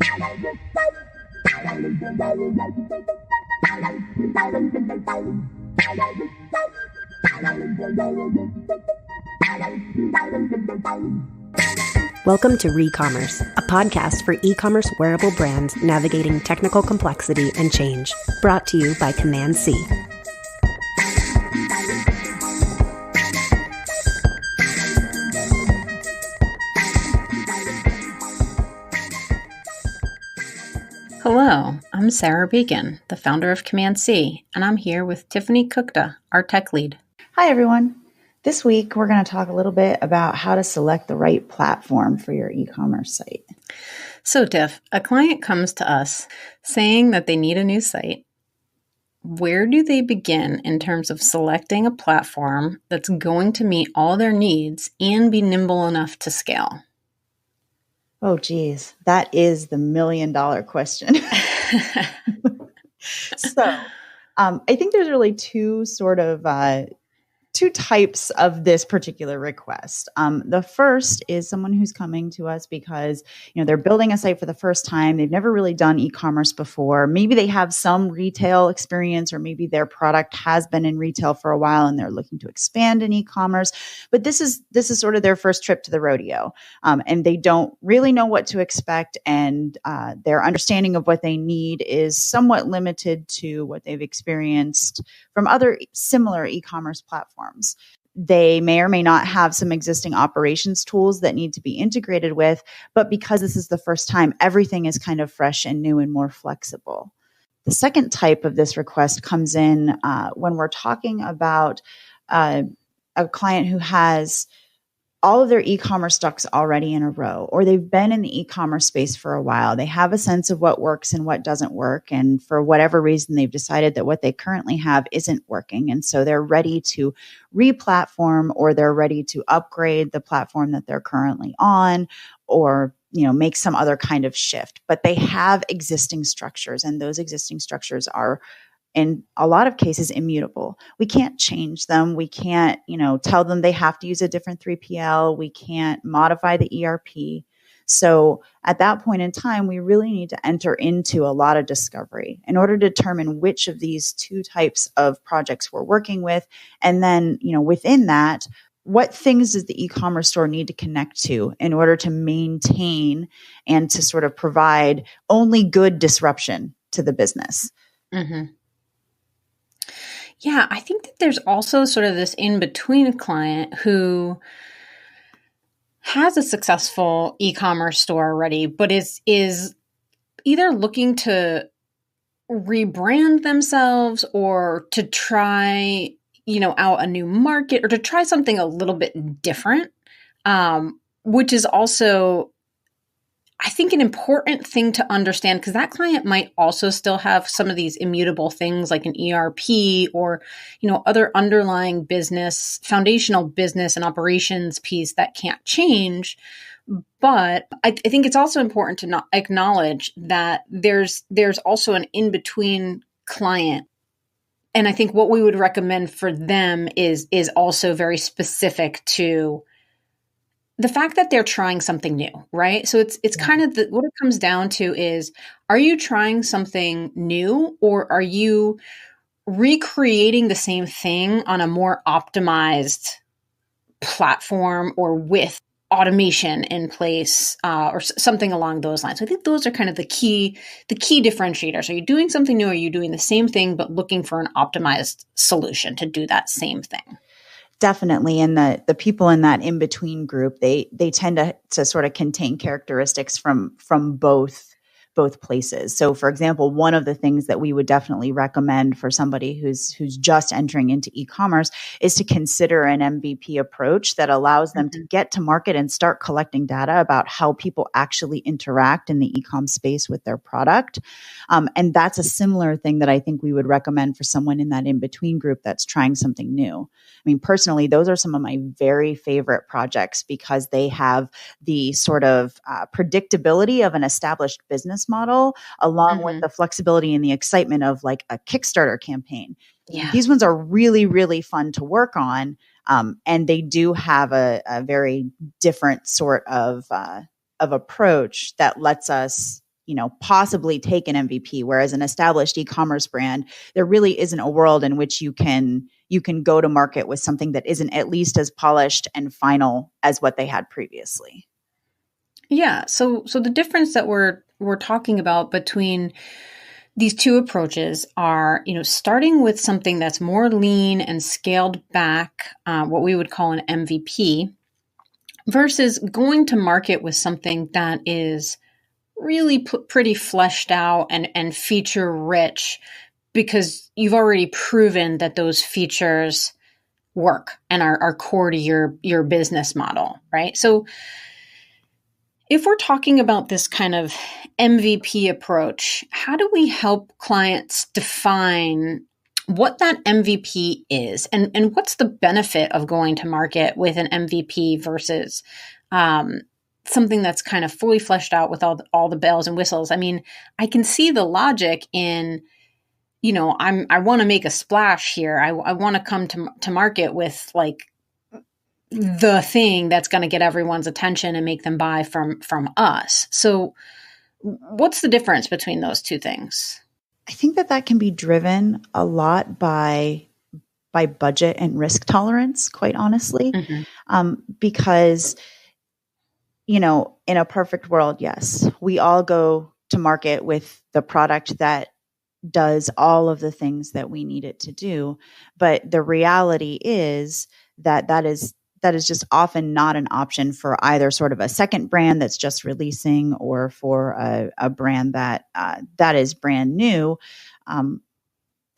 Welcome to Recommerce, a podcast for e-commerce wearable brands navigating technical complexity and change, brought to you by Command C. Hello, I'm Sarah Beacon, the founder of Command C, and I'm here with Tiffany Kukta, our tech lead. Hi, everyone. This week, we're going to talk a little bit about how to select the right platform for your e-commerce site. So, Tiff, a client comes to us saying that they need a new site. Where do they begin in terms of selecting a platform that's going to meet all their needs and be nimble enough to scale? Oh, geez. That is the million-dollar question. I think there's really two types of this particular request. The first is someone who's coming to us because, they're building a site for the first time. They've never really done e-commerce before. Maybe they have some retail experience, or maybe their product has been in retail for a while and they're looking to expand in e-commerce. But this is sort of their first trip to the rodeo, and they don't really know what to expect. And their understanding of what they need is somewhat limited to what they've experienced from other similar e-commerce platforms. They may or may not have some existing operations tools that need to be integrated with, but because this is the first time, everything is kind of fresh and new and more flexible. The second type of this request comes in when we're talking about a client who has all of their e-commerce ducks already in a row, or they've been in the e-commerce space for a while. They have a sense of what works and what doesn't work. And for whatever reason, they've decided that what they currently have isn't working. And so they're ready to re-platform, or they're ready to upgrade the platform that they're currently on, or make some other kind of shift. But they have existing structures, and those existing structures are, in a lot of cases, immutable. We can't change them. We can't, tell them they have to use a different 3PL. We can't modify the ERP. So at that point in time, we really need to enter into a lot of discovery in order to determine which of these two types of projects we're working with. And then, within that, what things does the e-commerce store need to connect to in order to maintain and to sort of provide only good disruption to the business? Mm-hmm. Yeah, I think that there's also sort of this in-between client who has a successful e-commerce store already, but is either looking to rebrand themselves, or to try, out a new market, or to try something a little bit different, which is also, I think, an important thing to understand, because that client might also still have some of these immutable things like an ERP, or, other underlying business, foundational business and operations piece that can't change. But I think it's also important to not acknowledge that there's also an in-between client. And I think what we would recommend for them is also very specific to the fact that they're trying something new, right? So it's kind of what it comes down to is, are you trying something new, or are you recreating the same thing on a more optimized platform, or with automation in place, or something along those lines? So I think those are kind of the key differentiators. Are you doing something new? Or are you doing the same thing, but looking for an optimized solution to do that same thing? Definitely. And the people in that in-between group, they tend to sort of contain characteristics from both places. So for example, one of the things that we would definitely recommend for somebody who's just entering into e-commerce is to consider an MVP approach that allows them to get to market and start collecting data about how people actually interact in the e-com space with their product. And that's a similar thing that I think we would recommend for someone in that in-between group that's trying something new. I mean, personally, those are some of my very favorite projects because they have the sort of predictability of an established business model, along with the flexibility and the excitement of like a Kickstarter campaign. Yeah. These ones are really, really fun to work on. And they do have a very different sort of approach that lets us, possibly take an MVP, whereas an established e-commerce brand, there really isn't a world in which you can go to market with something that isn't at least as polished and final as what they had previously. Yeah. So the difference that we're talking about between these two approaches are, starting with something that's more lean and scaled back, what we would call an MVP, versus going to market with something that is really pretty fleshed out and feature rich, because you've already proven that those features work and are core to your business model, right? So if we're talking about this kind of MVP approach, how do we help clients define what that MVP is, and what's the benefit of going to market with an MVP versus something that's kind of fully fleshed out with all the bells and whistles? I mean, I can see the logic in, I want to make a splash here. I want to come to market with like the thing that's going to get everyone's attention and make them buy from us. So what's the difference between those two things? I think that can be driven a lot by budget and risk tolerance, quite honestly. Because, in a perfect world, yes, we all go to market with the product that does all of the things that we need it to do. But the reality is that is just often not an option for either sort of a second brand that's just releasing, or for a brand that is brand new.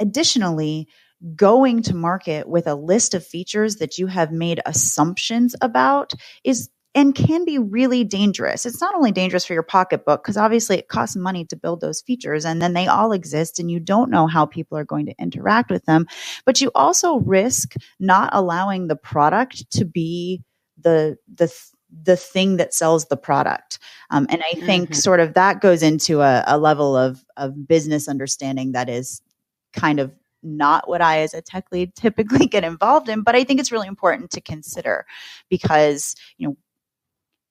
Additionally, going to market with a list of features that you have made assumptions about can be really dangerous. It's not only dangerous for your pocketbook, because obviously it costs money to build those features, and then they all exist and you don't know how people are going to interact with them, but you also risk not allowing the product to be the thing that sells the product. And I think sort of that goes into a level of business understanding that is kind of not what I as a tech lead typically get involved in, but I think it's really important to consider, because,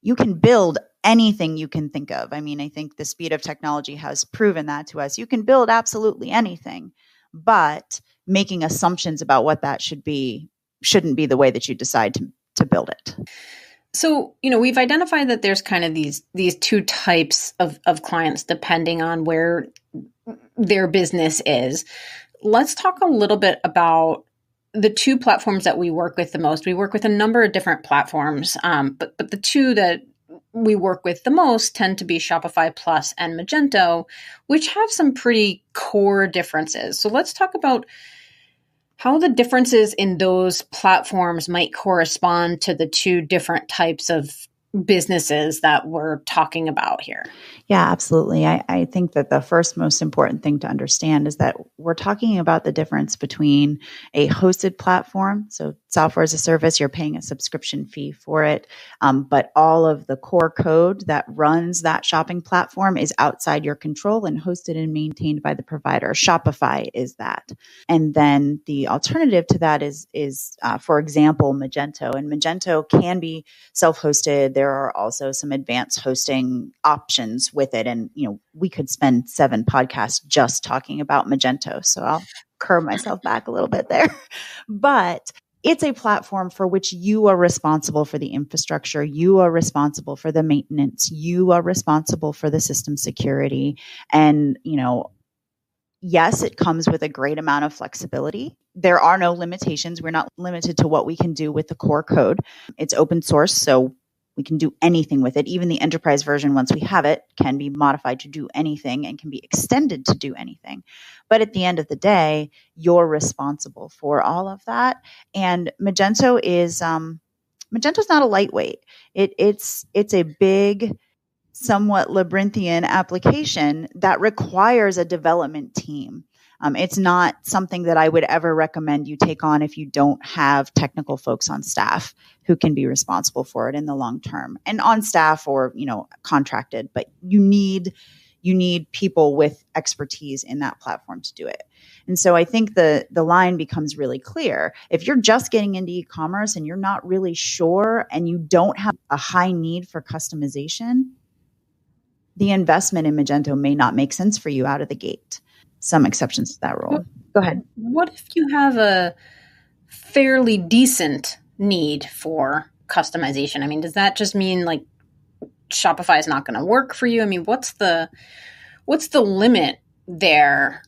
you can build anything you can think of. I mean, I think the speed of technology has proven that to us. You can build absolutely anything, but making assumptions about what that should be shouldn't be the way that you decide to build it. So, we've identified that there's kind of these two types of clients depending on where their business is. Let's talk a little bit about the two platforms that we work with the most. We work with a number of different platforms, but the two that we work with the most tend to be Shopify Plus and Magento, which have some pretty core differences. So let's talk about how the differences in those platforms might correspond to the two different types of businesses that we're talking about here. Yeah, absolutely. I think that the first most important thing to understand is that we're talking about the difference between a hosted platform. So software as a service, you're paying a subscription fee for it. But all of the core code that runs that shopping platform is outside your control and hosted and maintained by the provider. Shopify is that. And then the alternative to that is for example, Magento. And Magento can be self-hosted. There are also some advanced hosting options with it. And, we could spend 7 podcasts just talking about Magento. So I'll curb myself back a little bit there. But it's a platform for which you are responsible for the infrastructure. You are responsible for the maintenance. You are responsible for the system security. And, yes, it comes with a great amount of flexibility. There are no limitations. We're not limited to what we can do with the core code. It's open source, so we can do anything with it. Even the enterprise version, once we have it, can be modified to do anything and can be extended to do anything. But at the end of the day, you're responsible for all of that. And Magento is Magento's not a lightweight. It's a big, somewhat labyrinthian application that requires a development team. It's not something that I would ever recommend you take on if you don't have technical folks on staff who can be responsible for it in the long term, and on staff or, contracted, but you need people with expertise in that platform to do it. And so I think the line becomes really clear. If you're just getting into e-commerce and you're not really sure and you don't have a high need for customization, the investment in Magento may not make sense for you out of the gate. Some exceptions to that rule. Go ahead. What if you have a fairly decent need for customization? I mean, does that just mean like Shopify is not going to work for you? I mean, what's the limit there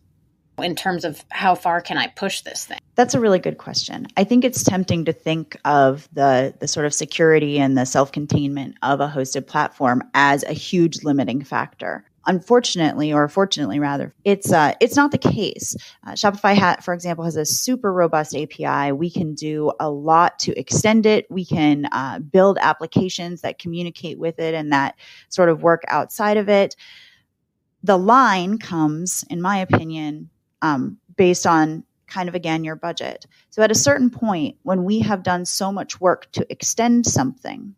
in terms of how far can I push this thing? That's a really good question. I think it's tempting to think of the sort of security and the self-containment of a hosted platform as a huge limiting factor. Unfortunately, or fortunately rather, it's not the case. Shopify, for example, has a super robust API. We can do a lot to extend it. We can build applications that communicate with it and that sort of work outside of it. The line comes, in my opinion, based on kind of, again, your budget. So at a certain point, when we have done so much work to extend something,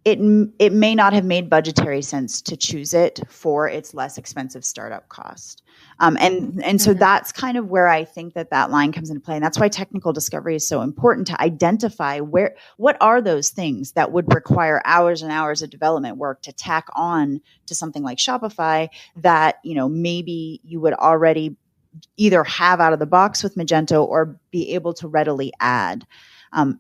it may not have made budgetary sense to choose it for its less expensive startup cost. And so that's kind of where I think that line comes into play. And that's why technical discovery is so important, to identify what are those things that would require hours and hours of development work to tack on to something like Shopify that, maybe you would already either have out of the box with Magento or be able to readily add.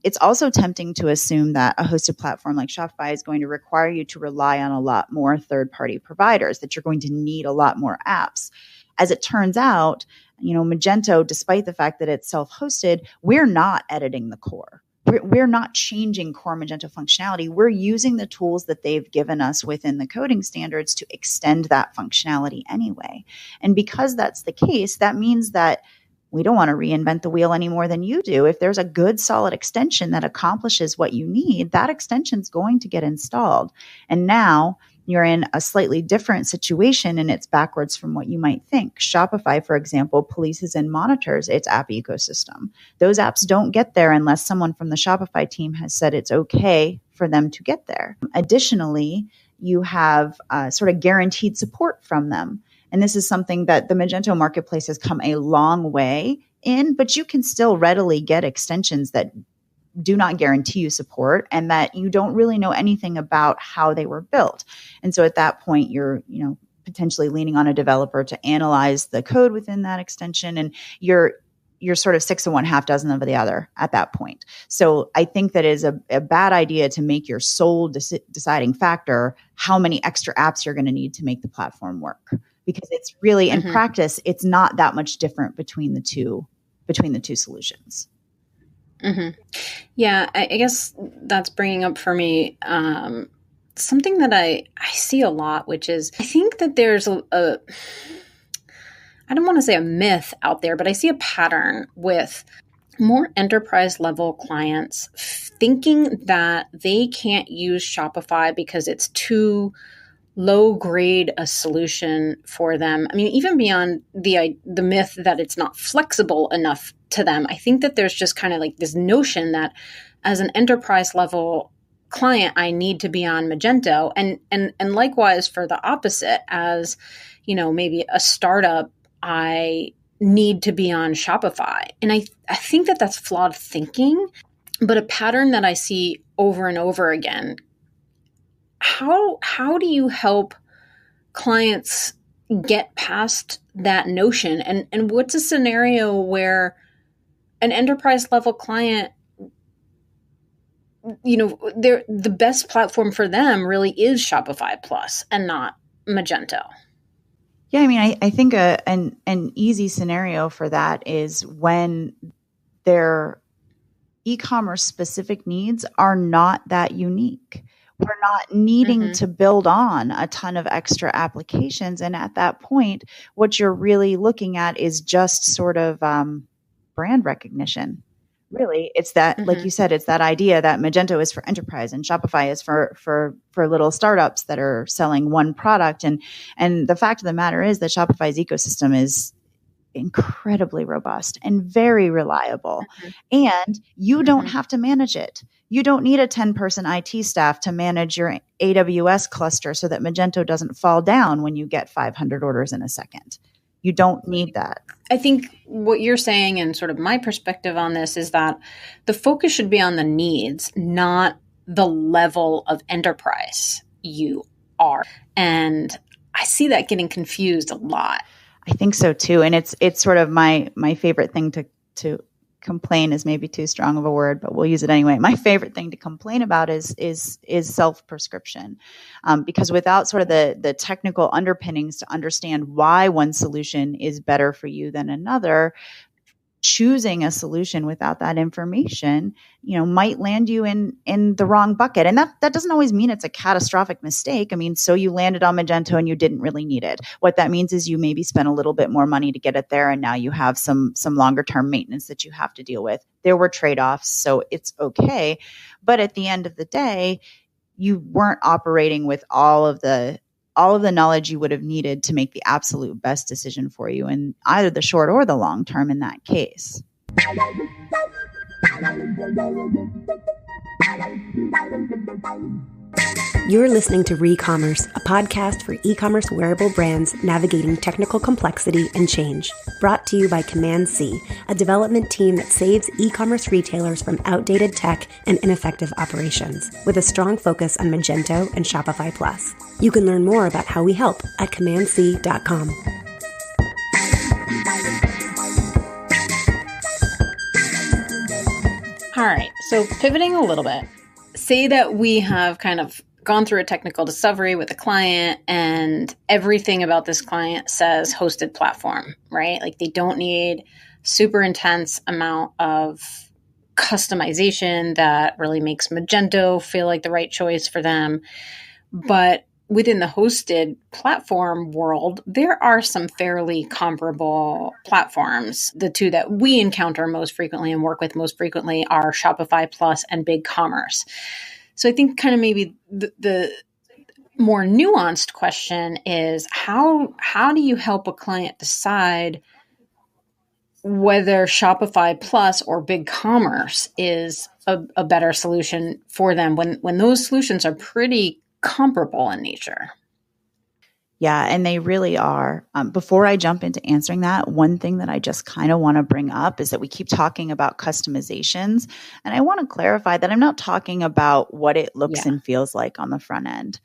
It's also tempting to assume that a hosted platform like Shopify is going to require you to rely on a lot more third-party providers, that you're going to need a lot more apps. As it turns out, Magento, despite the fact that it's self-hosted, we're not editing the core. We're not changing core Magento functionality. We're using the tools that they've given us within the coding standards to extend that functionality anyway. And because that's the case, that means that we don't want to reinvent the wheel any more than you do. If there's a good, solid extension that accomplishes what you need, that extension is going to get installed. And now you're in a slightly different situation, and it's backwards from what you might think. Shopify, for example, polices and monitors its app ecosystem. Those apps don't get there unless someone from the Shopify team has said it's okay for them to get there. Additionally, you have sort of guaranteed support from them. And this is something that the Magento marketplace has come a long way in, but you can still readily get extensions that do not guarantee you support and that you don't really know anything about how they were built. And so at that point, you're, potentially leaning on a developer to analyze the code within that extension, and you're sort of 6 of one, half dozen of the other at that point. So I think that is a bad idea to make your sole deciding factor how many extra apps you're going to need to make the platform work. Because it's really, in practice, it's not that much different between the two solutions. Mm-hmm. Yeah, I guess that's bringing up for me something that I see a lot, which is I think that there's I don't want to say a myth out there, but I see a pattern with more enterprise level clients thinking that they can't use Shopify because it's too low grade a solution for them. I mean, even beyond the myth that it's not flexible enough to them, I think that there's just kind of like this notion that as an enterprise level client, I need to be on Magento, and likewise for the opposite, as maybe a startup, I need to be on Shopify. And I think that that's flawed thinking, but a pattern that I see over and over again. How do you help clients get past that notion? And what's a scenario where an enterprise level client, the best platform for them really is Shopify Plus and not Magento? Yeah, I mean, I think an easy scenario for that is when their e-commerce specific needs are not that unique. We're not needing to build on a ton of extra applications. And at that point, what you're really looking at is just sort of brand recognition. Really, it's that, like you said, it's that idea that Magento is for enterprise and Shopify is for little startups that are selling one product. And the fact of the matter is that Shopify's ecosystem is incredibly robust and very reliable. And you don't have to manage it. You don't need a 10-person IT staff to manage your AWS cluster so that Magento doesn't fall down when you get 500 orders in a second. You don't need that. I think what you're saying and sort of my perspective on this is that the focus should be on the needs, not the level of enterprise you are. And I see that getting confused a lot. I think so too. And it's sort of my favorite thing to complain is maybe too strong of a word, but we'll use it anyway. My favorite thing to complain about is self-prescription, because without sort of the technical underpinnings to understand why one solution is better for you than another, choosing a solution without that information, might land you in the wrong bucket. And that doesn't always mean it's a catastrophic mistake. I mean, so you landed on Magento and you didn't really need it. What that means is you maybe spent a little bit more money to get it there, and now you have some longer term maintenance that you have to deal with. There were trade-offs, so it's okay. But at the end of the day, you weren't operating with all of the knowledge you would have needed to make the absolute best decision for you in either the short or the long term in that case. You're listening to Recommerce, a podcast for e-commerce wearable brands navigating technical complexity and change. Brought to you by Command C, a development team that saves e-commerce retailers from outdated tech and ineffective operations, with a strong focus on Magento and Shopify Plus. You can learn more about how we help at commandc.com. All right, so pivoting a little bit, say that we have kind of gone through a technical discovery with a client and everything about this client says hosted platform, right? Like they don't need super intense amount of customization that really makes Magento feel like the right choice for them. But within the hosted platform world, there are some fairly comparable platforms. The two that we encounter most frequently and work with most frequently are Shopify Plus and BigCommerce. So I think kind of maybe the more nuanced question is how do you help a client decide whether Shopify Plus or BigCommerce is a better solution for them when those solutions are pretty comparable in nature? Yeah, and they really are. Before I jump into answering that, one thing that I just kind of want to bring up is that we keep talking about customizations. And I want to clarify that I'm not talking about what it looks and feels like on the front end.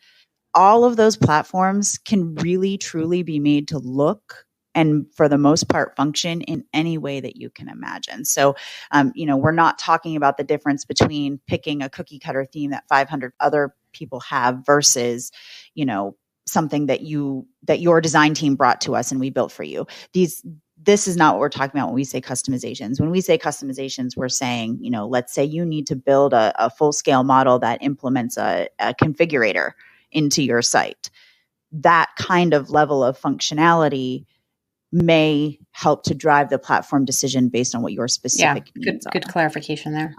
All of those platforms can really, truly be made to look and for the most part function in any way that you can imagine. So, we're not talking about the difference between picking a cookie cutter theme that 500 other people have versus, something that your design team brought to us and we built for you. This is not what we're talking about when we say customizations. When we say customizations, we're saying, let's say you need to build a full-scale model that implements a configurator into your site. That kind of level of functionality may help to drive the platform decision based on what your specific needs are. Good clarification there.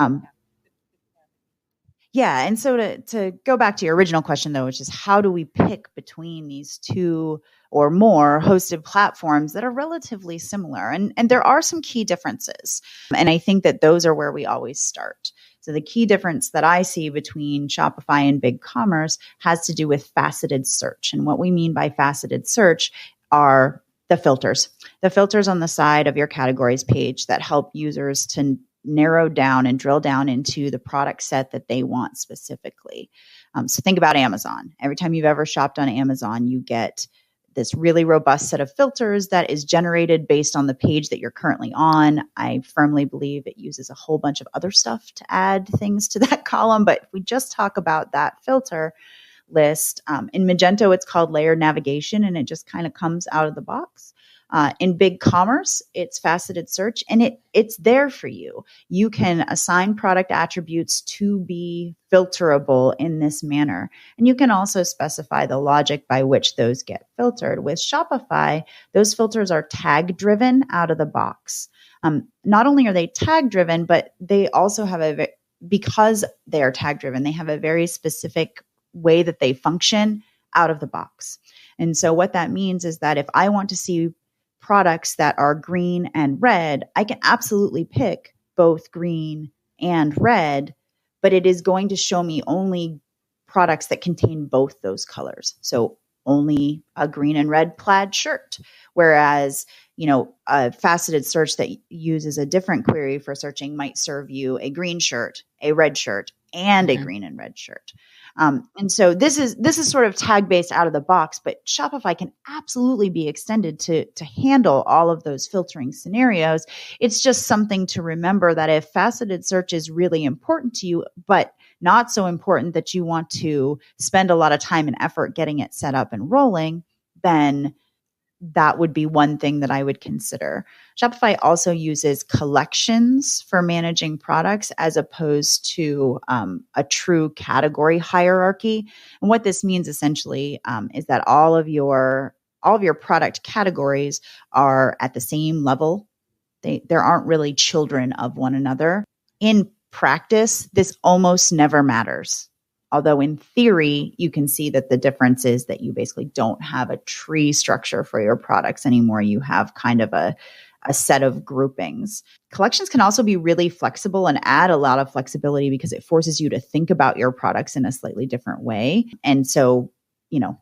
Yeah. And so to go back to your original question, though, which is how do we pick between these two or more hosted platforms that are relatively similar? And there are some key differences. And I think that those are where we always start. So the key difference that I see between Shopify and BigCommerce has to do with faceted search. And what we mean by faceted search are the filters on the side of your categories page that help users to narrow down and drill down into the product set that they want specifically. So think about Amazon. Every time you've ever shopped on Amazon, you get this really robust set of filters that is generated based on the page that you're currently on. I firmly believe it uses a whole bunch of other stuff to add things to that column. But if we just talk about that filter list, in Magento, it's called layered navigation, and it just kind of comes out of the box. In BigCommerce, it's faceted search, and it's there for you. You can assign product attributes to be filterable in this manner. And you can also specify the logic by which those get filtered. With Shopify, those filters are tag driven out of the box. Not only are they tag driven, but they also have because they are tag driven, they have a very specific way that they function out of the box. And so what that means is that if I want to see products that are green and red, I can absolutely pick both green and red, but it is going to show me only products that contain both those colors. So only a green and red plaid shirt. Whereas, a faceted search that uses a different query for searching might serve you a green shirt, a red shirt, and a green and red shirt. And so this is sort of tag based out of the box, but Shopify can absolutely be extended to handle all of those filtering scenarios. It's just something to remember that if faceted search is really important to you, but not so important that you want to spend a lot of time and effort getting it set up and rolling, then that would be one thing that I would consider. Shopify also uses collections for managing products as opposed to a true category hierarchy. And what this means essentially is that all of your product categories are at the same level. There aren't really children of one another. In practice, this almost never matters. Although in theory, you can see that the difference is that you basically don't have a tree structure for your products anymore. You have kind of a set of groupings. Collections can also be really flexible and add a lot of flexibility because it forces you to think about your products in a slightly different way. And so,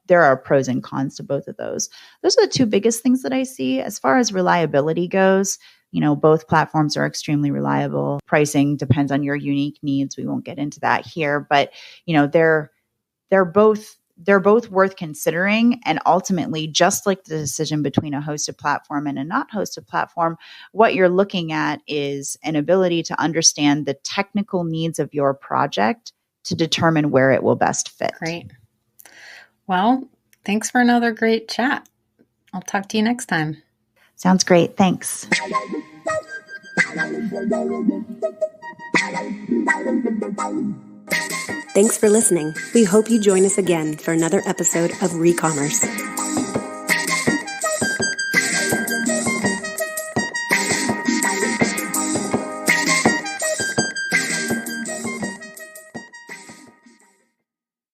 there are pros and cons to both of those. Those are the two biggest things that I see. As far as reliability goes, both platforms are extremely reliable. Pricing depends on your unique needs. We won't get into that here, but they're both worth considering. And ultimately, just like the decision between a hosted platform and a not hosted platform, what you're looking at is an ability to understand the technical needs of your project to determine where it will best fit. Great. Well, thanks for another great chat. I'll talk to you next time. Sounds great. Thanks. Thanks for listening. We hope you join us again for another episode of Recommerce.